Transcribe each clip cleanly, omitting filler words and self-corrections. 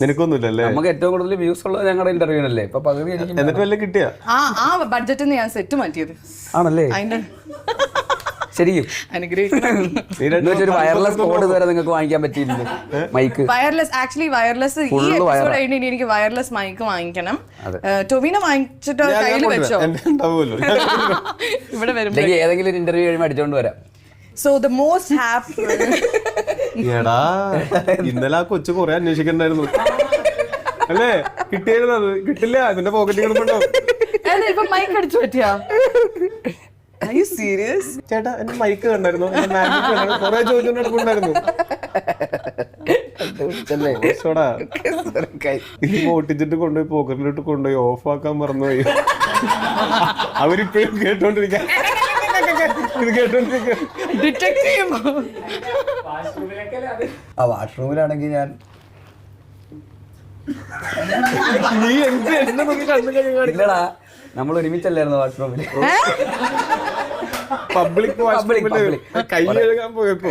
നിനക്കൊന്നുമില്ലല്ലേ? നമുക്ക് ഏറ്റവും കൂടുതൽ വ്യൂസ് ഉള്ളത് ഞങ്ങളുടെ ഇന്റർവ്യൂനല്ലേ? ഇപ്പൊ പകുതി എന്നിട്ട് വല്ല കിട്ടിയ ആ ബഡ്ജറ്റിൽ ഞാൻ സെറ്റ് മാറ്റിയത് ആണല്ലേ? അതിന്റെ ശരിക്കും അനുഗ്രഹിക്കണം. വയർലെസ് കോഡ് വരെ നിങ്ങൾക്ക് വാങ്ങിക്കാൻ പറ്റിയിരുന്നു. മൈക്ക് വയർലെസ്, ആക്ച്വലി വയർലെസ് ഈ എപ്പിസോഡ് കഴിഞ്ഞിട്ട് എനിക്ക് വയർലെസ് മൈക്ക് വാങ്ങിക്കണം. ടൊവിനോ വാങ്ങിച്ചിട്ട് കയ്യിൽ വെച്ചോ, ഇവിടെ വരുമ്പോ ഏതെങ്കിലും ഒരു ഇന്റർവ്യൂ കഴിയുമ്പോൾ അടിച്ചോണ്ട് വരാം. So the most happy. എടാ ഇന്നലെ ആ കൊച്ചു കൊറേ അന്വേഷിക്കണ്ടായിരുന്നു അല്ലേ? കിട്ടിയായിരുന്നു. അത് കിട്ടില്ല, അതിന്റെ പോക്കറ്റിൽ കിടപ്പുണ്ടാവും. ഇപ്പൊ മൈക്ക് അടിച്ചു പറ്റിയാ? Are you serious? ചേട്ടാ എന്റെ മൈക്ക് കണ്ടായിരുന്നു, കൊറേ ചോദിച്ചോണ്ടായിരുന്നു. പൊട്ടിച്ചിട്ട് കൊണ്ടുപോയി പോക്കറ്റിലിട്ട് കൊണ്ടുപോയി ഓഫ് ആക്കാൻ മറന്നുപോയി. അവരിപ്പോഴും കേട്ടോണ്ടിരിക്കാൻ ആ വാഷ്റൂമിലാണെങ്കിൽ ഞാൻ നീ എന്ത് എന്നെ നോക്കി കണ്ണു ഇല്ലടാ, നമ്മൾ ഒരുമിച്ചല്ലായിരുന്നു വാഷ്റൂമിൽ. പബ്ലിക് കൈ കഴുകാൻ പോയപ്പോ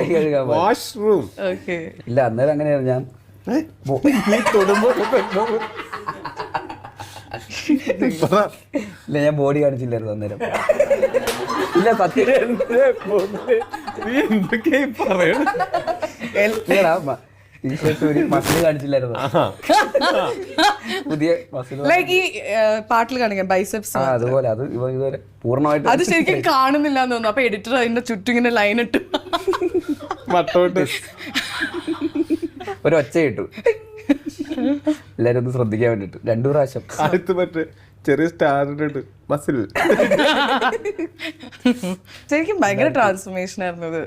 വാഷ്റൂം ഇല്ല, അന്നേരം അങ്ങനെയായിരുന്നു. ഞാൻ നീ തൊടുമ്പോ ഇല്ല, ഞാൻ ബോഡി കാണിച്ചില്ലായിരുന്നു അന്നേരം. ഇല്ല സത്യം, എന്തൊക്കെയാ പറയണ? ടീഷർട്ട് ഒരു മസിൽ കാണിച്ചില്ലായിരുന്നു. പുതിയ മസിൽ ലൈക്ക് ഈ പാട്ടിൽ കാണിക്കാൻ ബൈസെപ്സ്, അതുപോലെ അത് ഇതുവരെ പൂർണ്ണമായിട്ട് അത് ശരിക്കും കാണുന്നില്ല എന്ന് തോന്നുന്നു. അപ്പൊ എഡിറ്റർ അതിന്റെ ചുറ്റും ഇങ്ങനെ ലൈൻ ഇട്ടു മട്ടോട്ട് ഒരു ഒച്ച ഇട്ടു എല്ലാരും ഒന്ന് ശ്രദ്ധിക്കാൻ വേണ്ടിട്ട് 2 പ്രാവശ്യം. അടുത്ത് മറ്റേ ചെറിയ സ്റ്റാർട്ട് മസിൽ. ശരിക്കും ഭയങ്കര ട്രാൻസ്ഫോർമേഷൻ ആയിരുന്നു ഇത്.